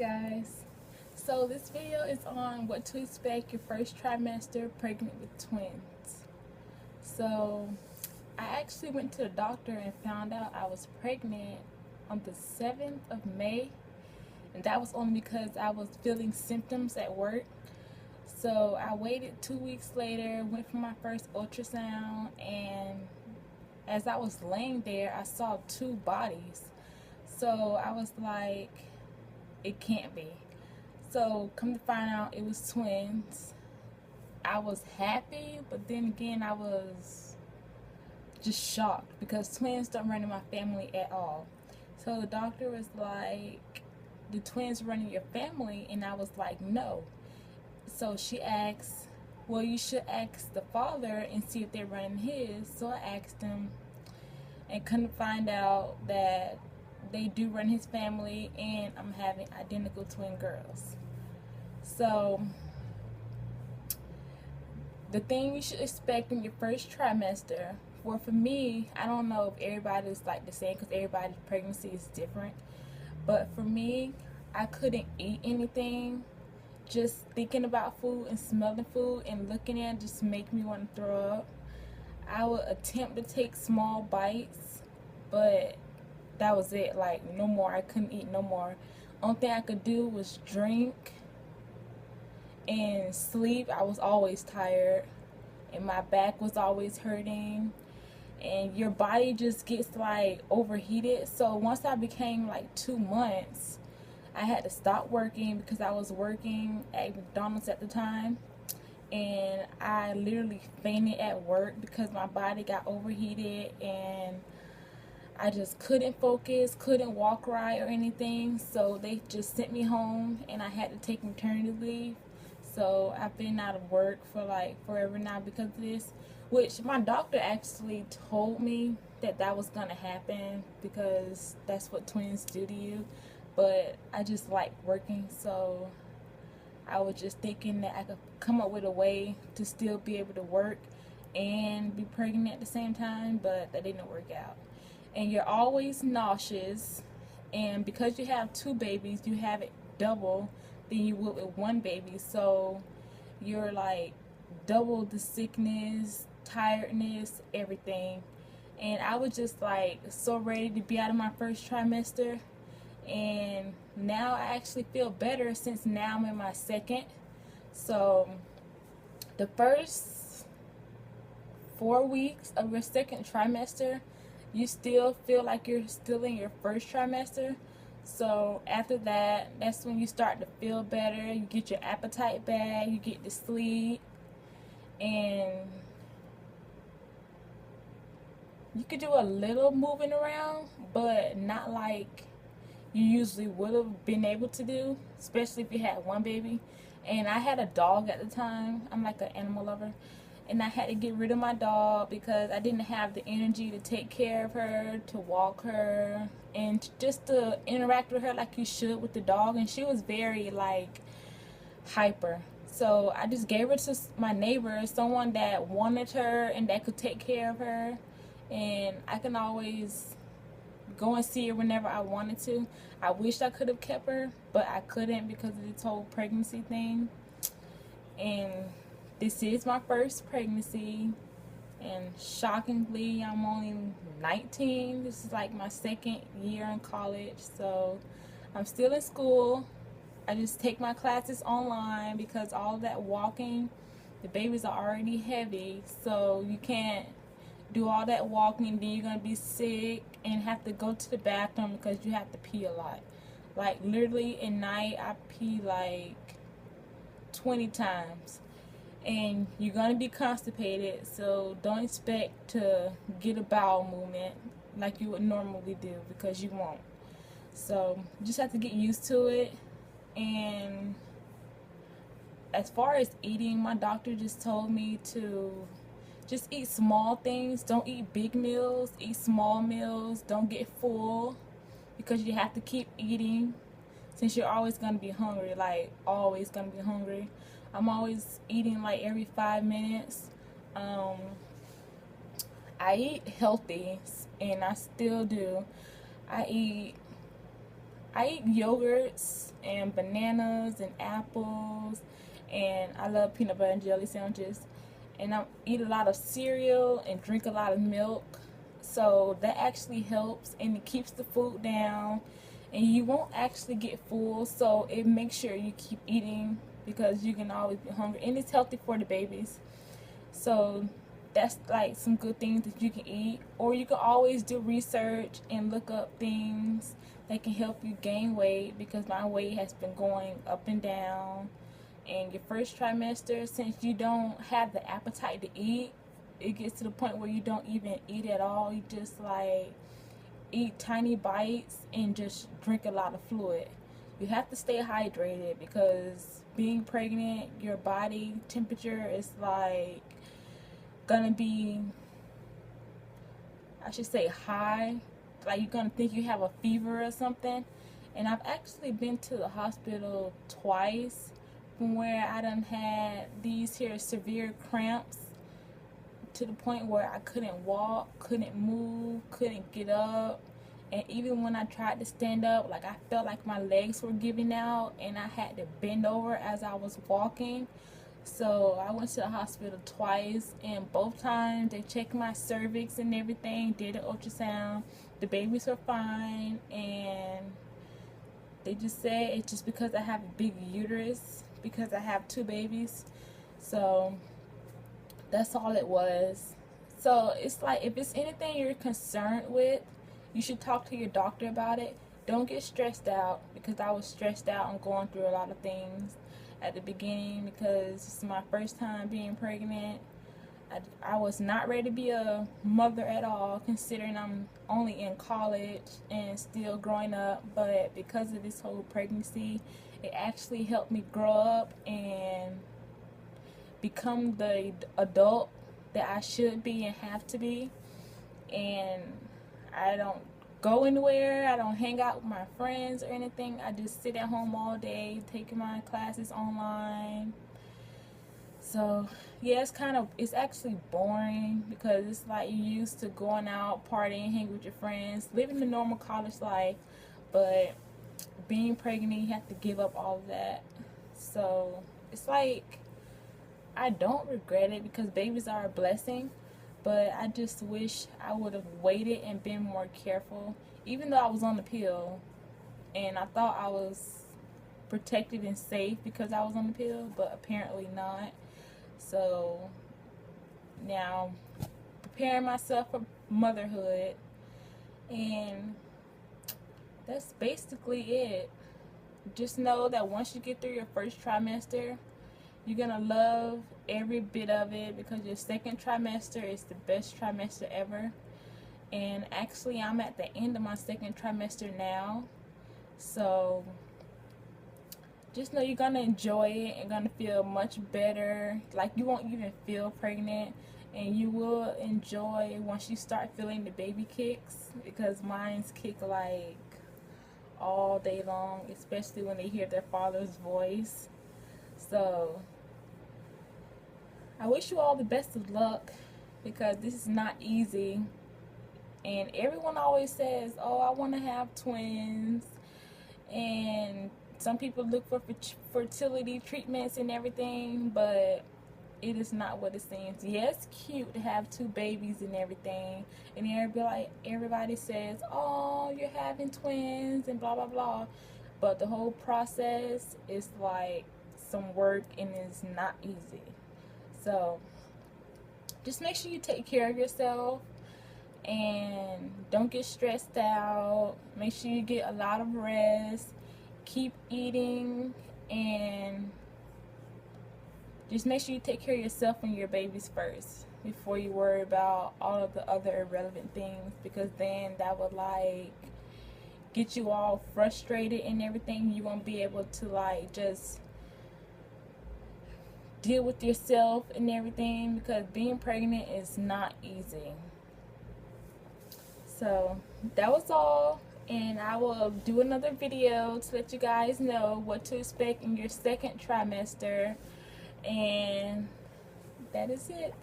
Guys, so this video is on what to expect your first trimester pregnant with twins. So I actually went to the doctor and found out I was pregnant on the 7th of May, and that was only because I was feeling symptoms at work. So I waited 2 weeks later, went for my first ultrasound, and as I was laying there I saw two bodies. So I was like, it can't be. So come to find out it was twins. I was happy, but then again I was just shocked because twins don't run in my family at all. So the doctor was like, the twins run in your family? And I was like, no. So she asked, well, you should ask the father and see if they're running his. So I asked him and couldn't find out that they do run his family, and I'm having identical twin girls. So the thing you should expect in your first trimester, well, for me, I don't know if everybody's like the same because everybody's pregnancy is different, but for me, I couldn't eat anything. Just thinking about food and smelling food and looking at it just make me want to throw up. I would attempt to take small bites, but that was it. Like, no more. I couldn't eat no more. Only thing I could do was drink and sleep. I was always tired, and my back was always hurting, and your body just gets like overheated. So once I became like 2 months, I had to stop working because I was working at McDonald's at the time, and I literally fainted at work because my body got overheated and I just couldn't focus, couldn't walk right or anything. So they just sent me home and I had to take maternity leave. So I've been out of work for like forever now because of this, which my doctor actually told me that that was gonna happen because that's what twins do to you. But I just like working, so I was just thinking that I could come up with a way to still be able to work and be pregnant at the same time, but that didn't work out. And you're always nauseous, and because you have two babies, you have it double than you would with one baby. So you're like double the sickness, tiredness, everything. And I was just like so ready to be out of my first trimester, and now I actually feel better since now I'm in my second. So the first 4 weeks of your second trimester, you still feel like you're still in your first trimester. So after that, that's when you start to feel better. You get your appetite back, you get to sleep, and you could do a little moving around, but not like you usually would have been able to do, especially if you had one baby. And I had a dog at the time. I'm like an animal lover, and I had to get rid of my dog because I didn't have the energy to take care of her, to walk her, and just to interact with her like you should with the dog. And she was very like hyper. So I just gave her to my neighbor, someone that wanted her and that could take care of her, and I can always go and see her whenever I wanted to. I wished I could have kept her, but I couldn't because of this whole pregnancy thing. And this is my first pregnancy, and shockingly, I'm only 19. This is like my second year in college, so I'm still in school. I just take my classes online because all that walking, the babies are already heavy, so you can't do all that walking, then you're gonna be sick and have to go to the bathroom because you have to pee a lot. Like literally at night I pee like 20 times, and you're gonna be constipated, so don't expect to get a bowel movement like you would normally do because you won't. So you just have to get used to it. And as far as eating, my doctor just told me to just eat small things. Don't eat big meals. Eat small meals. Don't get full because you have to keep eating since you're always going to be hungry. Like, always going to be hungry. I'm always eating like every 5 minutes. I eat healthy, and I still do. I eat I eat yogurts and bananas and apples, and I love peanut butter and jelly sandwiches. And I eat a lot of cereal and drink a lot of milk. So that actually helps, and it keeps the food down, and you won't actually get full. So it makes sure you keep eating because you can always be hungry, and it's healthy for the babies. So that's like some good things that you can eat. Or you can always do research and look up things that can help you gain weight, because my weight has been going up and down. And your first trimester, since you don't have the appetite to eat, it gets to the point where you don't even eat at all. You just like eat tiny bites and just drink a lot of fluid. You have to stay hydrated because being pregnant, your body temperature is like gonna be, I should say, high. Like you're gonna think you have a fever or something. And I've actually been to the hospital twice from where I done had these here severe cramps to the point where I couldn't walk, couldn't move, couldn't get up. And even when I tried to stand up, like I felt like my legs were giving out and I had to bend over as I was walking. So I went to the hospital twice, and both times they checked my cervix and everything, did an ultrasound. The babies were fine, and they just said it's just because I have a big uterus, because I have 2 babies. So that's all it was. So it's like, if it's anything you're concerned with, you should talk to your doctor about it. Don't get stressed out, because I was stressed out and going through a lot of things at the beginning because it's my first time being pregnant. I was not ready to be a mother at all, considering I'm only in college and still growing up. But because of this whole pregnancy, it actually helped me grow up and become the adult that I should be and have to be. And I don't go anywhere. I don't hang out with my friends or anything. I just sit at home all day taking my classes online. So yeah, it's actually boring because it's like you used to going out, partying, hanging with your friends, living the normal college life. But being pregnant, you have to give up all of that. So it's like, I don't regret it because babies are a blessing. But I just wish I would have waited and been more careful. Even though I was on the pill and I thought I was protected and safe because I was on the pill, but apparently not. So now preparing myself for motherhood, and that's basically it. Just know that once you get through your first trimester, you're gonna love every bit of it because your second trimester is the best trimester ever. And actually, I'm at the end of my second trimester now. So just know you're gonna enjoy it and gonna feel much better. Like you won't even feel pregnant, and you will enjoy once you start feeling the baby kicks, because mine's kick like all day long, especially when they hear their father's voice. So I wish you all the best of luck because this is not easy. And everyone always says, oh, I want to have twins. And some people look for fertility treatments and everything, but it is not what it seems. Yes, cute to have 2 babies and everything. And everybody says, oh, you're having twins and blah, blah, blah. But the whole process is like some work and it's not easy. So just make sure you take care of yourself and don't get stressed out. Make sure you get a lot of rest. Keep eating, and just make sure you take care of yourself and your babies first before you worry about all of the other irrelevant things, because then that would like get you all frustrated and everything. You won't be able to like just deal with yourself and everything, because being pregnant is not easy. So that was all, and I will do another video to let you guys know what to expect in your second trimester, and that is it.